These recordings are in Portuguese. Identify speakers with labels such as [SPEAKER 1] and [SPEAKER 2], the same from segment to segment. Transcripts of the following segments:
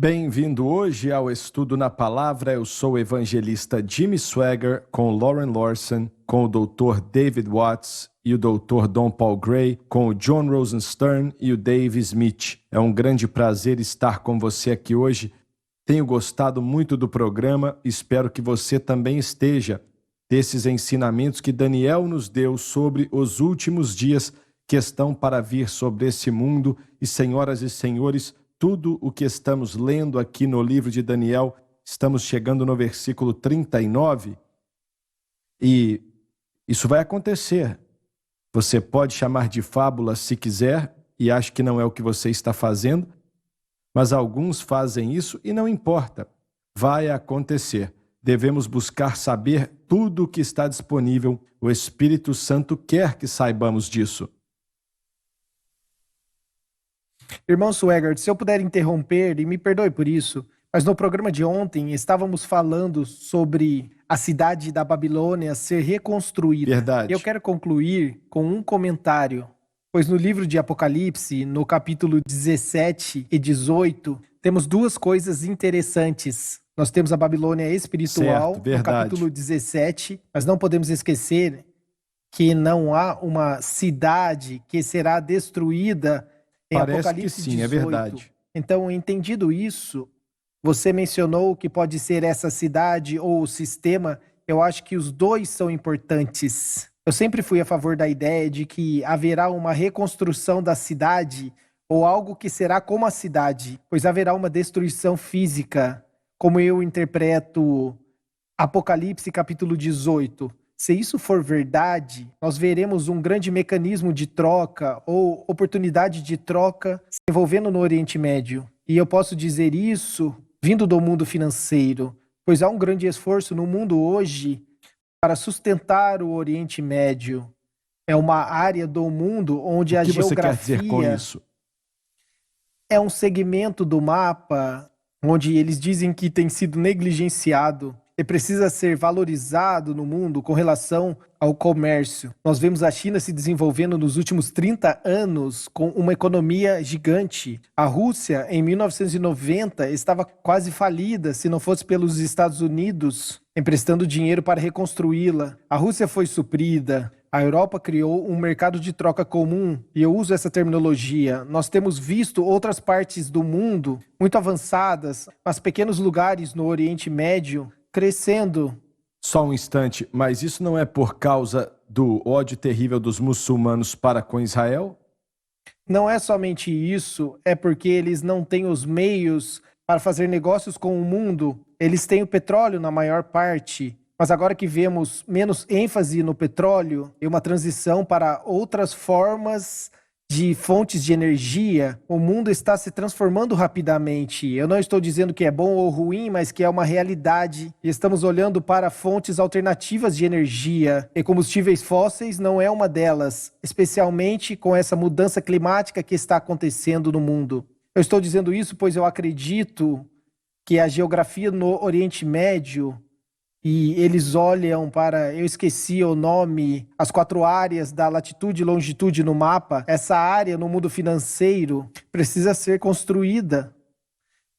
[SPEAKER 1] Bem-vindo hoje ao Estudo na Palavra. Eu sou o evangelista Jimmy Swaggart, com Lauren Lawson, com o Dr. David Watts e o Dr. Don Paul Gray, com o John Rosenstern e o Dave Smith. É um grande prazer estar com você aqui hoje. Tenho gostado muito do programa, espero que você também esteja, desses ensinamentos que Daniel nos deu sobre os últimos dias que estão para vir sobre esse mundo. E, senhoras e senhores, tudo o que estamos lendo aqui no livro de Daniel, estamos chegando no versículo 39, e isso vai acontecer. Você pode chamar de fábula se quiser, e acho que não é o que você está fazendo, mas alguns fazem isso e não importa. Vai acontecer. Devemos buscar saber tudo o que está disponível. O Espírito Santo quer que saibamos disso.
[SPEAKER 2] Irmão Swaggart, se eu puder interromper, e me perdoe por isso, mas no programa de ontem estávamos falando sobre a cidade da Babilônia ser reconstruída.
[SPEAKER 1] Verdade.
[SPEAKER 2] Eu quero concluir com um comentário, pois no livro de Apocalipse, no capítulo 17 e 18, temos duas coisas interessantes. Nós temos a Babilônia espiritual,
[SPEAKER 1] Certo,
[SPEAKER 2] no
[SPEAKER 1] verdade.
[SPEAKER 2] capítulo 17, mas não podemos esquecer que não há uma cidade que será destruída em
[SPEAKER 1] Parece
[SPEAKER 2] Apocalipse
[SPEAKER 1] que sim,
[SPEAKER 2] 18.
[SPEAKER 1] é verdade.
[SPEAKER 2] Então, entendido isso, você mencionou que pode ser essa cidade ou o sistema. Eu acho que os dois são importantes. Eu sempre fui a favor da ideia de que haverá uma reconstrução da cidade ou algo que será como a cidade, pois haverá uma destruição física, como eu interpreto Apocalipse capítulo 18. Se isso for verdade, nós veremos um grande mecanismo de troca ou oportunidade de troca se envolvendo no Oriente Médio. E eu posso dizer isso vindo do mundo financeiro, pois há um grande esforço no mundo hoje para sustentar o Oriente Médio. É uma área do mundo onde a
[SPEAKER 1] O que você quer
[SPEAKER 2] geografia
[SPEAKER 1] dizer com isso?
[SPEAKER 2] é um segmento do mapa onde eles dizem que tem sido negligenciado e precisa ser valorizado no mundo com relação ao comércio. Nós vemos a China se desenvolvendo nos últimos 30 anos com uma economia gigante. A Rússia, em 1990, estava quase falida se não fosse pelos Estados Unidos emprestando dinheiro para reconstruí-la. A Rússia foi suprida. A Europa criou um mercado de troca comum, e eu uso essa terminologia. Nós temos visto outras partes do mundo muito avançadas, mas pequenos lugares no Oriente Médio crescendo.
[SPEAKER 1] Só um instante, mas isso não é por causa do ódio terrível dos muçulmanos para com Israel?
[SPEAKER 2] Não é somente isso, é porque eles não têm os meios para fazer negócios com o mundo. Eles têm o petróleo na maior parte, mas agora que vemos menos ênfase no petróleo e uma transição para outras formas de fontes de energia, o mundo está se transformando rapidamente. Eu não estou dizendo que é bom ou ruim, mas que é uma realidade. E estamos olhando para fontes alternativas de energia, e combustíveis fósseis não é uma delas, especialmente com essa mudança climática que está acontecendo no mundo. Eu estou dizendo isso pois eu acredito que a geografia no Oriente Médio, e eles olham para, eu esqueci o nome, as 4 áreas da latitude e longitude no mapa. Essa área no mundo financeiro precisa ser construída.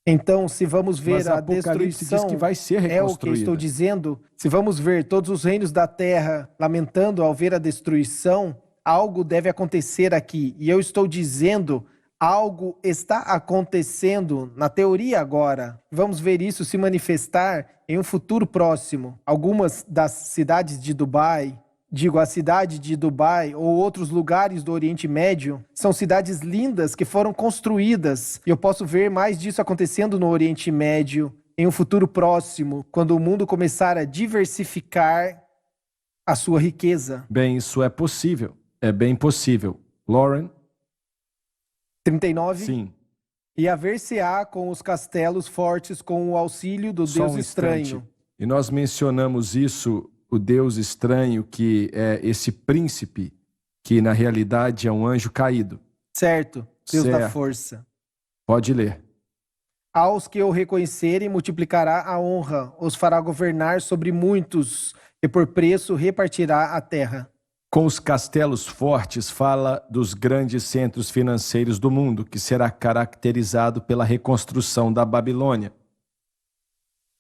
[SPEAKER 2] Então, se vamos ver
[SPEAKER 1] Mas
[SPEAKER 2] a
[SPEAKER 1] Apocalipse
[SPEAKER 2] destruição,
[SPEAKER 1] diz que vai ser
[SPEAKER 2] é o que eu
[SPEAKER 1] reconstruída.
[SPEAKER 2] estou dizendo. Se vamos ver todos os reinos da terra lamentando ao ver a destruição, algo deve acontecer aqui. E eu estou dizendo, algo está acontecendo na teoria agora. Vamos ver isso se manifestar em um futuro próximo. Algumas das cidades de Dubai, a cidade de Dubai ou outros lugares do Oriente Médio, são cidades lindas que foram construídas. E eu posso ver mais disso acontecendo no Oriente Médio em um futuro próximo, quando o mundo começar a diversificar a sua riqueza.
[SPEAKER 1] Bem, isso é possível. É bem possível. Lauren?
[SPEAKER 2] 39.
[SPEAKER 1] Sim.
[SPEAKER 2] E haver-se-á com os castelos fortes com o auxílio do
[SPEAKER 1] Só
[SPEAKER 2] Deus
[SPEAKER 1] um instante.
[SPEAKER 2] estranho.
[SPEAKER 1] E nós mencionamos isso, o Deus estranho, que é esse príncipe, que na realidade é um anjo caído.
[SPEAKER 2] Certo, Deus da
[SPEAKER 1] Certo.
[SPEAKER 2] força.
[SPEAKER 1] Pode ler.
[SPEAKER 2] Aos que o reconhecerem, multiplicará a honra, os fará governar sobre muitos, e por preço repartirá a terra.
[SPEAKER 1] Com os castelos fortes, fala dos grandes centros financeiros do mundo, que será caracterizado pela reconstrução da Babilônia.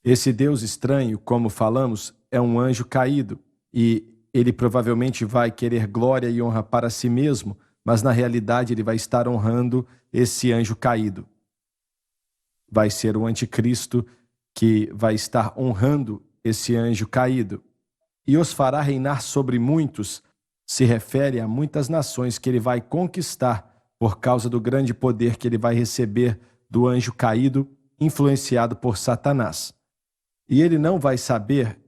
[SPEAKER 1] Esse Deus estranho, como falamos, é um anjo caído, e ele provavelmente vai querer glória e honra para si mesmo, mas na realidade ele vai estar honrando esse anjo caído. Vai ser o anticristo que vai estar honrando esse anjo caído. E os fará reinar sobre muitos, se refere a muitas nações que ele vai conquistar por causa do grande poder que ele vai receber do anjo caído, influenciado por Satanás. E ele não vai saber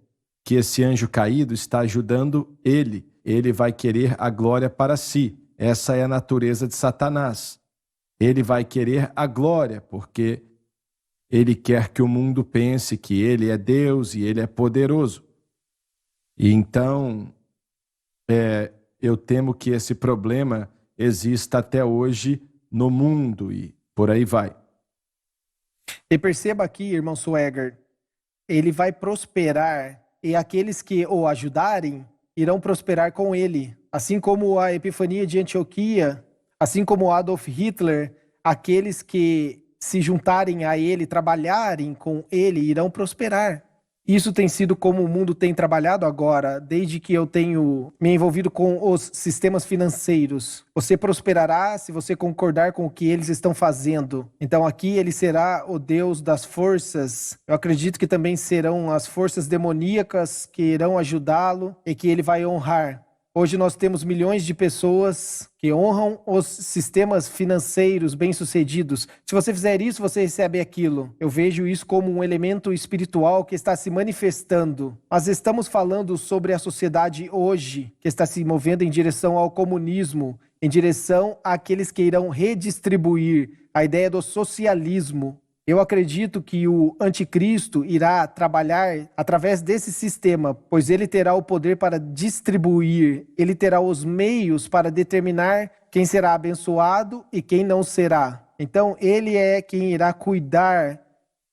[SPEAKER 1] que esse anjo caído está ajudando ele. Ele vai querer a glória para si. Essa é a natureza de Satanás. Ele vai querer a glória, porque ele quer que o mundo pense que ele é Deus e ele é poderoso. E então, eu temo que esse problema exista até hoje no mundo e por aí vai.
[SPEAKER 2] E perceba aqui, irmão Swagger, ele vai prosperar e aqueles que o ajudarem irão prosperar com ele. Assim como a Epifania de Antioquia, assim como Adolf Hitler, aqueles que se juntarem a ele, trabalharem com ele, irão prosperar. Isso tem sido como o mundo tem trabalhado agora, desde que eu tenho me envolvido com os sistemas financeiros. Você prosperará se você concordar com o que eles estão fazendo. Então aqui ele será o Deus das forças. Eu acredito que também serão as forças demoníacas que irão ajudá-lo e que ele vai honrar. Hoje nós temos milhões de pessoas que honram os sistemas financeiros bem-sucedidos. Se você fizer isso, você recebe aquilo. Eu vejo isso como um elemento espiritual que está se manifestando. Mas estamos falando sobre a sociedade hoje, que está se movendo em direção ao comunismo, em direção àqueles que irão redistribuir a ideia do socialismo. Eu acredito que o anticristo irá trabalhar através desse sistema, pois ele terá o poder para distribuir, ele terá os meios para determinar quem será abençoado e quem não será. Então, ele é quem irá cuidar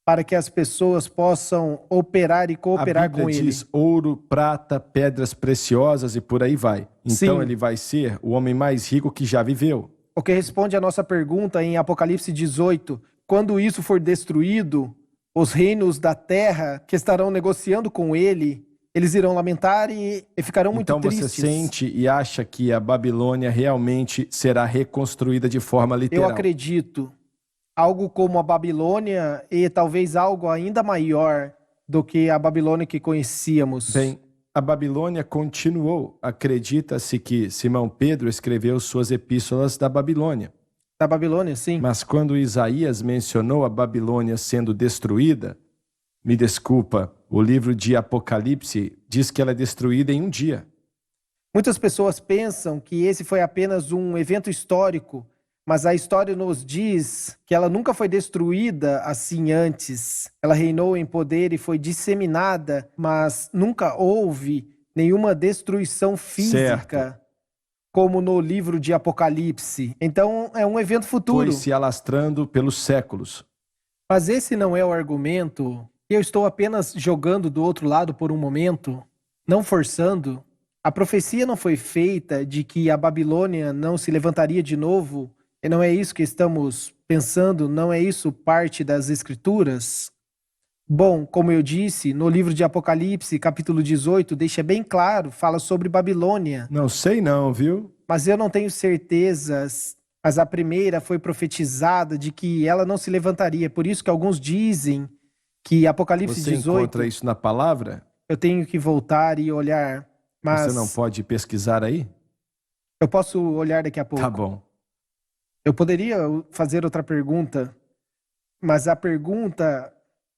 [SPEAKER 2] para que as pessoas possam operar e cooperar com ele.
[SPEAKER 1] A Bíblia diz ouro, prata, pedras preciosas e por aí vai. Então,
[SPEAKER 2] Sim.
[SPEAKER 1] Ele vai ser o homem mais rico que já viveu.
[SPEAKER 2] O que responde à nossa pergunta em Apocalipse 18... Quando isso for destruído, os reinos da terra que estarão negociando com ele, eles irão lamentar e ficarão muito tristes.
[SPEAKER 1] Então você sente e acha que a Babilônia realmente será reconstruída de forma literal?
[SPEAKER 2] Eu acredito. Algo como a Babilônia e talvez algo ainda maior do que a Babilônia que conhecíamos.
[SPEAKER 1] Bem, a Babilônia continuou. Acredita-se que Simão Pedro escreveu suas epístolas da Babilônia.
[SPEAKER 2] Da Babilônia, sim.
[SPEAKER 1] Mas quando Isaías mencionou a Babilônia sendo destruída, me desculpa, o livro de Apocalipse diz que ela é destruída em um dia.
[SPEAKER 2] Muitas pessoas pensam que esse foi apenas um evento histórico, mas a história nos diz que ela nunca foi destruída assim antes. Ela reinou em poder e foi disseminada, mas nunca houve nenhuma destruição física.
[SPEAKER 1] Certo.
[SPEAKER 2] Como no livro de Apocalipse. Então, é um evento futuro.
[SPEAKER 1] Foi se alastrando pelos séculos.
[SPEAKER 2] Mas esse não é o argumento. Eu estou apenas jogando do outro lado por um momento, não forçando. A profecia não foi feita de que a Babilônia não se levantaria de novo. E não é isso que estamos pensando, não é isso parte das Escrituras? Bom, como eu disse, no livro de Apocalipse, capítulo 18, deixa bem claro, fala sobre Babilônia.
[SPEAKER 1] Não sei não, viu?
[SPEAKER 2] Mas eu não tenho certezas. Mas a primeira foi profetizada de que ela não se levantaria. Por isso que alguns dizem que Apocalipse
[SPEAKER 1] Você
[SPEAKER 2] 18...
[SPEAKER 1] encontra isso na palavra?
[SPEAKER 2] Eu tenho que voltar e olhar. Mas
[SPEAKER 1] você não pode pesquisar aí?
[SPEAKER 2] Eu posso olhar daqui a pouco.
[SPEAKER 1] Tá bom.
[SPEAKER 2] Eu poderia fazer outra pergunta, mas a pergunta...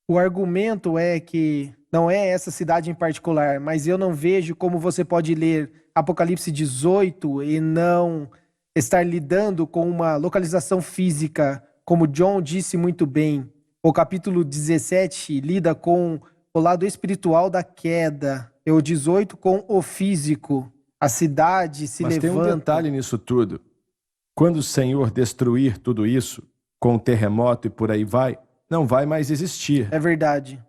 [SPEAKER 2] O argumento é que não é essa cidade em particular, mas eu não vejo como você pode ler Apocalipse 18 e não estar lidando com uma localização física, como John disse muito bem. O capítulo 17 lida com o lado espiritual da queda, e o 18 com o físico. A cidade se levanta.
[SPEAKER 1] Mas tem um detalhe nisso tudo. Quando o Senhor destruir tudo isso, com o terremoto e por aí vai, não vai mais existir.
[SPEAKER 2] É verdade.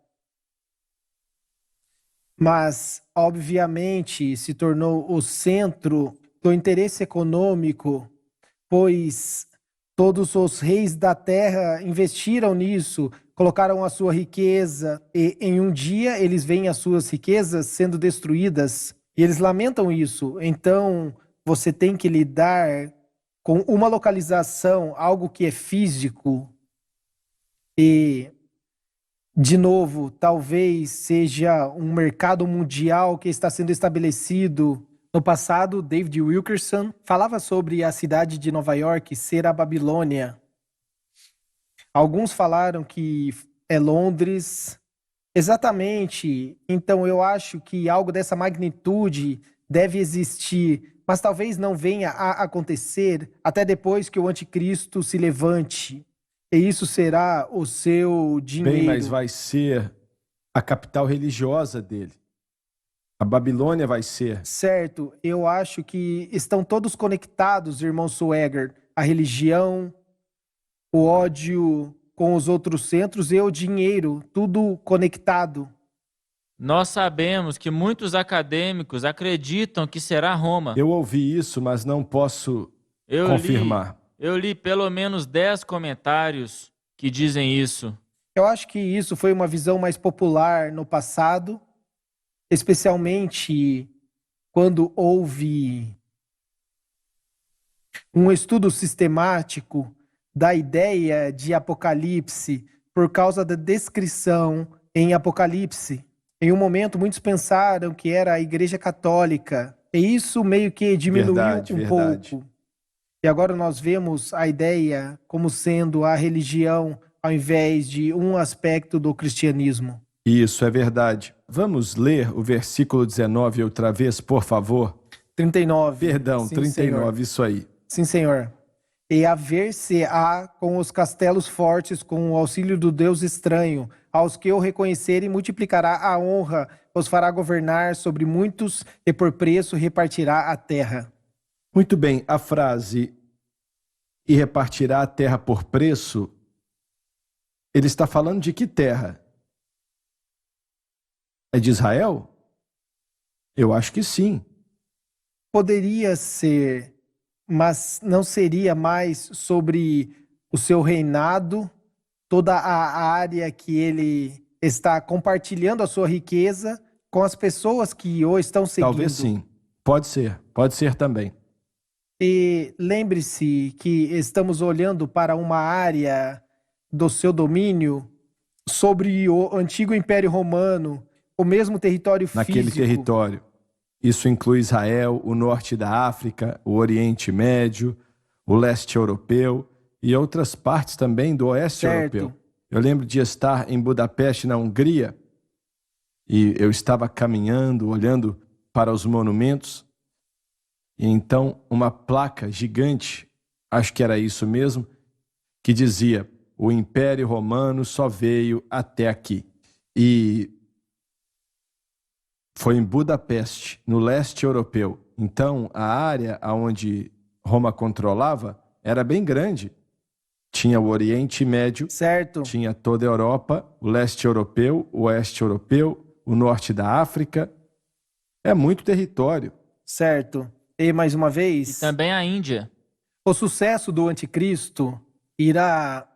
[SPEAKER 2] mas obviamente se tornou o centro do interesse econômico, pois todos os reis da terra investiram nisso, colocaram a sua riqueza e em um dia eles veem as suas riquezas sendo destruídas e eles lamentam isso. Então você tem que lidar com uma localização, algo que é físico e, de novo, talvez seja um mercado mundial que está sendo estabelecido. No passado, David Wilkerson falava sobre a cidade de Nova York ser a Babilônia. Alguns falaram que é Londres. Exatamente. Então, eu acho que algo dessa magnitude deve existir, mas talvez não venha a acontecer até depois que o anticristo se levante. E isso será o seu dinheiro.
[SPEAKER 1] Bem, mas vai ser a capital religiosa dele. A Babilônia vai ser.
[SPEAKER 2] Certo, eu acho que estão todos conectados, irmão Swagger. A religião, o ódio com os outros centros e o dinheiro, tudo conectado.
[SPEAKER 3] Nós sabemos que muitos acadêmicos acreditam que será Roma.
[SPEAKER 1] Eu ouvi isso, mas não posso confirmar.
[SPEAKER 3] Eu li pelo menos 10 comentários que dizem isso.
[SPEAKER 2] Eu acho que isso foi uma visão mais popular no passado, especialmente quando houve um estudo sistemático da ideia de Apocalipse por causa da descrição em Apocalipse. Em um momento, muitos pensaram que era a Igreja Católica, e isso meio que diminuiu um pouco. E agora nós vemos a ideia como sendo a religião ao invés de um aspecto do cristianismo.
[SPEAKER 1] Isso é verdade. Vamos ler o versículo 19 outra vez, por favor?
[SPEAKER 2] 39.
[SPEAKER 1] Perdão,
[SPEAKER 2] Sim,
[SPEAKER 1] 39,
[SPEAKER 2] Senhor.
[SPEAKER 1] isso aí.
[SPEAKER 2] Sim, Senhor. E haver-se-á com os castelos fortes, com o auxílio do Deus estranho, aos que o reconhecerem, multiplicará a honra, os fará governar sobre muitos, e por preço repartirá a terra.
[SPEAKER 1] Muito bem, a frase "e repartirá a terra por preço", ele está falando de que terra? É de Israel? Eu acho que sim.
[SPEAKER 2] Poderia ser, mas não seria mais sobre o seu reinado, toda a área que ele está compartilhando a sua riqueza com as pessoas que o estão seguindo.
[SPEAKER 1] Talvez sim. Pode ser também.
[SPEAKER 2] E lembre-se que estamos olhando para uma área do seu domínio sobre o antigo Império Romano, o mesmo território
[SPEAKER 1] Naquele
[SPEAKER 2] físico.
[SPEAKER 1] território. Isso inclui Israel, o norte da África, o Oriente Médio, o leste europeu e outras partes também do oeste
[SPEAKER 2] Certo.
[SPEAKER 1] europeu. Eu lembro de estar em Budapeste, na Hungria, e eu estava caminhando, olhando para os monumentos, e então uma placa gigante, acho que era isso mesmo, que dizia: o Império Romano só veio até aqui. E foi em Budapeste, no leste europeu. Então, a área onde Roma controlava era bem grande. Tinha o Oriente Médio,
[SPEAKER 2] Certo.
[SPEAKER 1] tinha toda a Europa, o leste europeu, o oeste europeu, o norte da África. É muito território.
[SPEAKER 2] Certo. E mais uma vez,
[SPEAKER 3] E também a Índia.
[SPEAKER 2] o sucesso do anticristo irá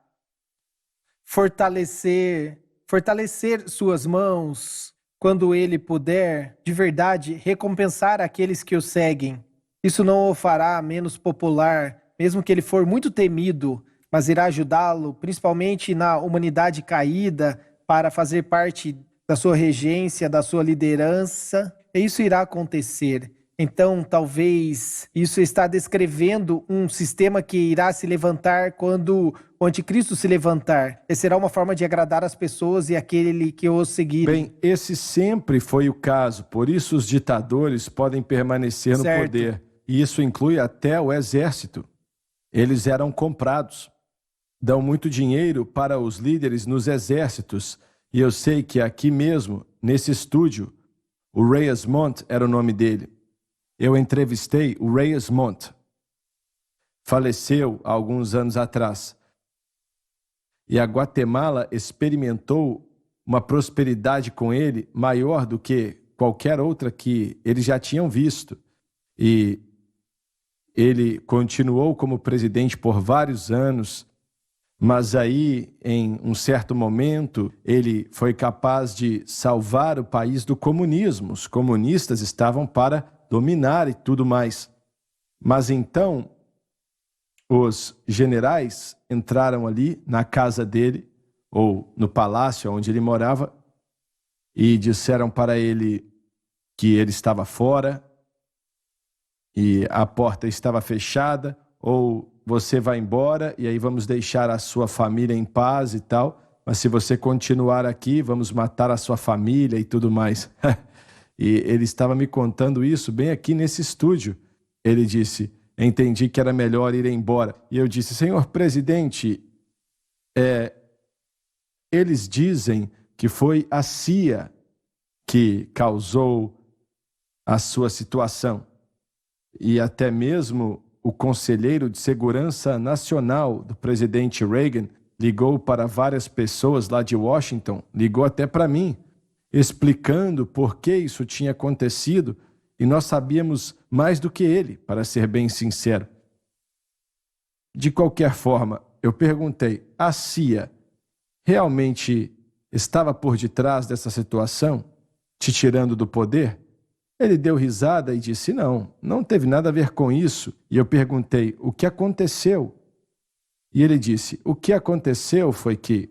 [SPEAKER 2] fortalecer suas mãos quando ele puder, de verdade, recompensar aqueles que o seguem. Isso não o fará menos popular, mesmo que ele for muito temido, mas irá ajudá-lo, principalmente na humanidade caída, para fazer parte da sua regência, da sua liderança. E isso irá acontecer. Então, talvez isso está descrevendo um sistema que irá se levantar quando o anticristo se levantar. E será uma forma de agradar as pessoas e aquele que o seguirem.
[SPEAKER 1] Bem, esse sempre foi o caso, por isso os ditadores podem permanecer no
[SPEAKER 2] Certo.
[SPEAKER 1] poder. E isso inclui até o exército. Eles eram comprados. Dão muito dinheiro para os líderes nos exércitos. E eu sei que aqui mesmo, nesse estúdio, o Reyes-Mont era o nome dele. Eu entrevistei o Reyes-Mont. Faleceu há alguns anos atrás. E a Guatemala experimentou uma prosperidade com ele maior do que qualquer outra que eles já tinham visto. E ele continuou como presidente por vários anos, mas aí, em um certo momento, ele foi capaz de salvar o país do comunismo. Os comunistas estavam para dominar e tudo mais. Mas então, os generais entraram ali na casa dele, ou no palácio onde ele morava, e disseram para ele que ele estava fora, e a porta estava fechada, ou você vai embora e aí vamos deixar a sua família em paz e tal, mas se você continuar aqui, vamos matar a sua família e tudo mais. E ele estava me contando isso bem aqui nesse estúdio. Ele disse, entendi que era melhor ir embora. E eu disse, senhor presidente, eles dizem que foi a CIA que causou a sua situação. E até mesmo o conselheiro de segurança nacional do presidente Reagan ligou para várias pessoas lá de Washington, ligou até para mim, explicando por que isso tinha acontecido, e nós sabíamos mais do que ele, para ser bem sincero. De qualquer forma, eu perguntei, a CIA realmente estava por detrás dessa situação, te tirando do poder? Ele deu risada e disse, não teve nada a ver com isso. E eu perguntei, o que aconteceu? E ele disse, o que aconteceu foi que,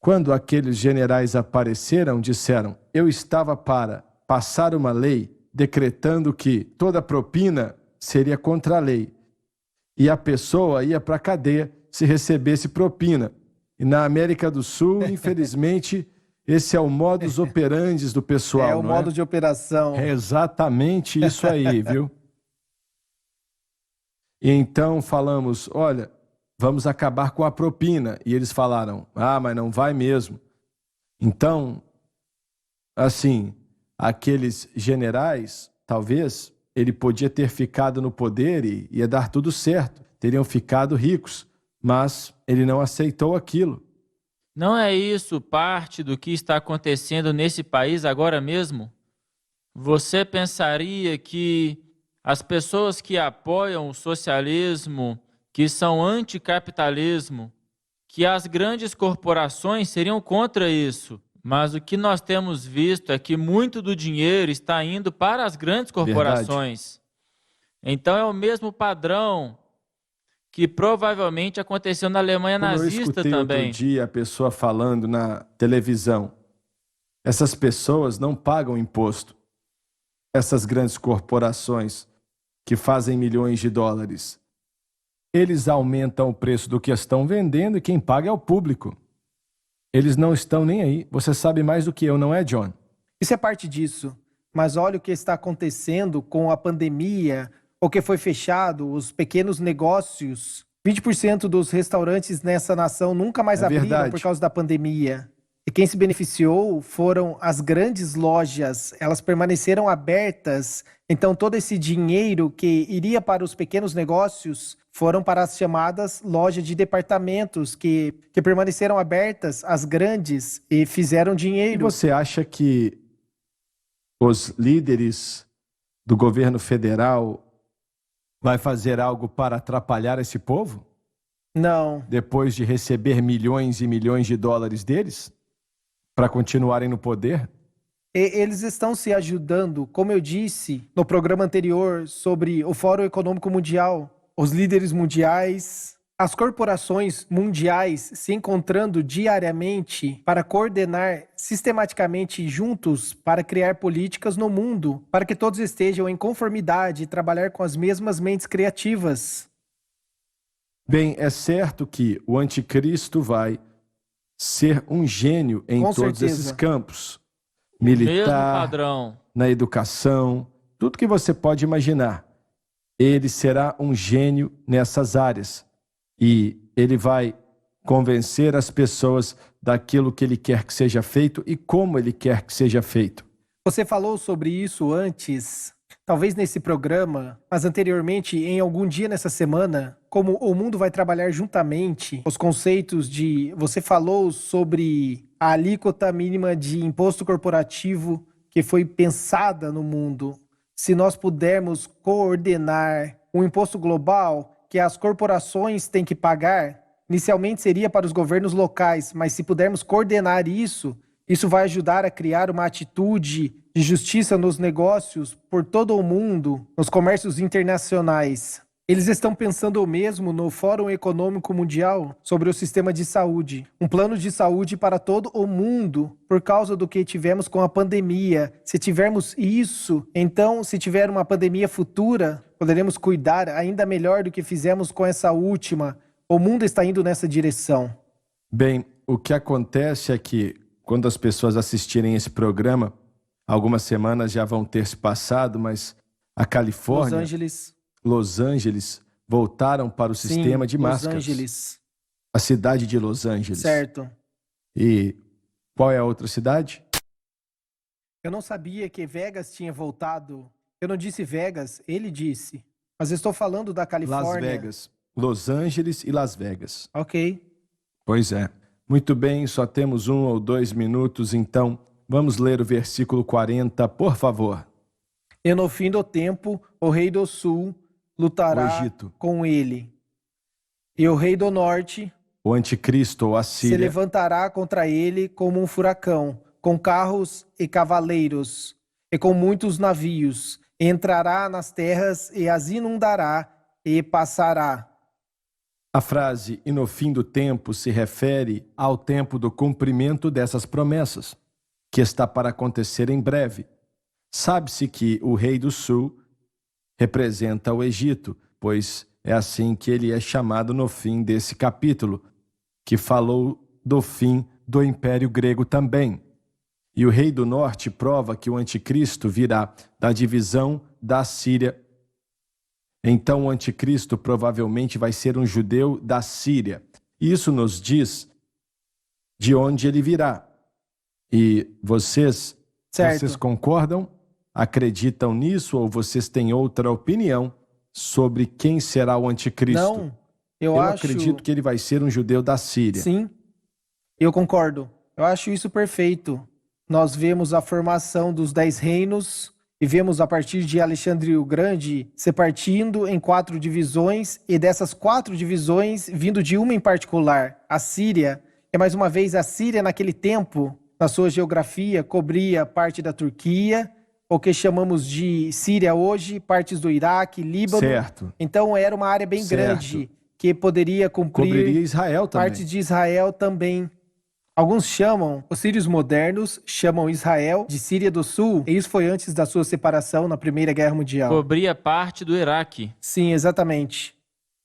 [SPEAKER 1] quando aqueles generais apareceram, disseram, eu estava para passar uma lei decretando que toda propina seria contra a lei. E a pessoa ia para a cadeia se recebesse propina. E na América do Sul, infelizmente, esse é o modus operandi do pessoal,
[SPEAKER 2] É o modo de operação.
[SPEAKER 1] É exatamente isso aí, viu? E então falamos, olha, vamos acabar com a propina. E eles falaram, mas não vai mesmo. Então, assim, aqueles generais, talvez, ele podia ter ficado no poder e ia dar tudo certo. Teriam ficado ricos, mas ele não aceitou aquilo.
[SPEAKER 3] Não é isso parte do que está acontecendo nesse país agora mesmo? Você pensaria que as pessoas que apoiam o socialismo, que são anticapitalismo, que as grandes corporações seriam contra isso? Mas o que nós temos visto é que muito do dinheiro está indo para as grandes corporações. Verdade. Então é o mesmo padrão que provavelmente aconteceu na Alemanha nazista também.
[SPEAKER 1] Eu escutei outro dia a pessoa falando na televisão, essas pessoas não pagam imposto. Essas grandes corporações que fazem milhões de dólares, eles aumentam o preço do que estão vendendo e quem paga é o público. Eles não estão nem aí. Você sabe mais do que eu, não é, John?
[SPEAKER 2] Isso é parte disso. Mas olha o que está acontecendo com a pandemia, o que foi fechado, os pequenos negócios. 20% dos restaurantes nessa nação nunca mais abriram por causa da pandemia. E quem se beneficiou foram as grandes lojas. Elas permaneceram abertas. Então todo esse dinheiro que iria para os pequenos negócios foram para as chamadas lojas de departamentos que permaneceram abertas, as grandes, e fizeram dinheiro.
[SPEAKER 1] E você acha que os líderes do governo federal vai fazer algo para atrapalhar esse povo?
[SPEAKER 2] Não.
[SPEAKER 1] Depois de receber milhões e milhões de dólares deles? Para continuarem no poder?
[SPEAKER 2] Eles estão se ajudando, como eu disse no programa anterior sobre o Fórum Econômico Mundial, os líderes mundiais, as corporações mundiais se encontrando diariamente para coordenar sistematicamente juntos para criar políticas no mundo, para que todos estejam em conformidade e trabalhar com as mesmas mentes criativas.
[SPEAKER 1] Bem, é certo que o anticristo vai ser um gênio em todos esses campos. Militar,
[SPEAKER 3] mesmo padrão.
[SPEAKER 1] Na educação, tudo que você pode imaginar. Ele será um gênio nessas áreas. E ele vai convencer as pessoas daquilo que ele quer que seja feito e como ele quer que seja feito.
[SPEAKER 2] Você falou sobre isso antes, talvez nesse programa, mas anteriormente, em algum dia nessa semana, como o mundo vai trabalhar juntamente, os conceitos de... Você falou sobre a alíquota mínima de imposto corporativo que foi pensada no mundo. Se nós pudermos coordenar um imposto global que as corporações têm que pagar, inicialmente seria para os governos locais, mas se pudermos coordenar isso, isso vai ajudar a criar uma atitude de justiça nos negócios por todo o mundo, nos comércios internacionais. Eles estão pensando o mesmo no Fórum Econômico Mundial sobre o sistema de saúde. Um plano de saúde para todo o mundo por causa do que tivemos com a pandemia. Se tivermos isso, então, se tiver uma pandemia futura, poderemos cuidar ainda melhor do que fizemos com essa última. O mundo está indo nessa direção.
[SPEAKER 1] Bem, o que acontece é que quando as pessoas assistirem esse programa, algumas semanas já vão ter se passado, mas a Califórnia, Los Angeles voltaram para o sistema de máscaras.
[SPEAKER 2] Los Angeles.
[SPEAKER 1] A cidade de Los Angeles.
[SPEAKER 2] Certo.
[SPEAKER 1] E qual é a outra cidade?
[SPEAKER 2] Eu não sabia que Vegas tinha voltado. Eu não disse Vegas, ele disse. Mas eu estou falando da Califórnia.
[SPEAKER 1] Las Vegas. Los Angeles e Las Vegas.
[SPEAKER 2] Ok.
[SPEAKER 1] Pois é. Muito bem, só temos 1 ou 2 minutos, então vamos ler o versículo 40, por favor.
[SPEAKER 2] E no fim do tempo, o rei do sul lutará com ele. E o rei do norte,
[SPEAKER 1] o anticristo ou a Síria,
[SPEAKER 2] se levantará contra ele como um furacão, com carros e cavaleiros, e com muitos navios. Entrará nas terras e as inundará e passará.
[SPEAKER 1] A frase "e no fim do tempo" se refere ao tempo do cumprimento dessas promessas, que está para acontecer em breve. Sabe-se que o rei do sul representa o Egito, pois é assim que ele é chamado no fim desse capítulo, que falou do fim do Império Grego também. E o rei do norte prova que o anticristo virá da divisão da Síria. Então o anticristo provavelmente vai ser um judeu da Síria. Isso nos diz de onde ele virá. E vocês concordam? Acreditam nisso ou vocês têm outra opinião sobre quem será o anticristo?
[SPEAKER 2] Não, eu
[SPEAKER 1] acredito que ele vai ser um judeu da Síria.
[SPEAKER 2] Sim, eu concordo. Eu acho isso perfeito. Nós vemos a formação dos 10 reinos e vemos a partir de Alexandre o Grande se partindo em 4 divisões e dessas 4 divisões vindo de uma em particular, a Síria. E mais uma vez, a Síria naquele tempo, na sua geografia, cobria parte da Turquia, o que chamamos de Síria hoje, partes do Iraque, Líbano.
[SPEAKER 1] Certo.
[SPEAKER 2] Então era uma área bem grande que poderia
[SPEAKER 1] cobriria Israel também.
[SPEAKER 2] Partes de Israel também. Alguns chamam, os sírios modernos chamam Israel de Síria do Sul, e isso foi antes da sua separação na Primeira Guerra Mundial.
[SPEAKER 3] Cobria parte do Iraque.
[SPEAKER 2] Sim, exatamente.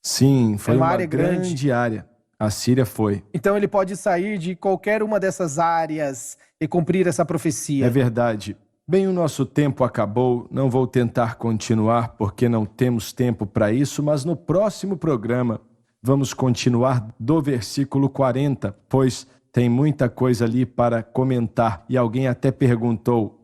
[SPEAKER 1] Sim, foi uma
[SPEAKER 2] área
[SPEAKER 1] grande área. A Síria foi.
[SPEAKER 2] Então ele pode sair de qualquer uma dessas áreas e cumprir essa profecia.
[SPEAKER 1] É verdade. Bem, o nosso tempo acabou, não vou tentar continuar porque não temos tempo para isso, mas no próximo programa vamos continuar do versículo 40, pois tem muita coisa ali para comentar. E alguém até perguntou,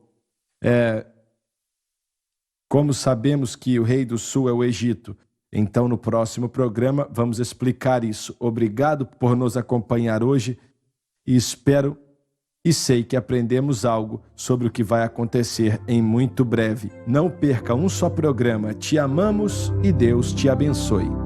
[SPEAKER 1] como sabemos que o rei do sul é o Egito? Então no próximo programa vamos explicar isso. Obrigado por nos acompanhar hoje e espero e sei que aprendemos algo sobre o que vai acontecer em muito breve. Não perca um só programa. Te amamos e Deus te abençoe.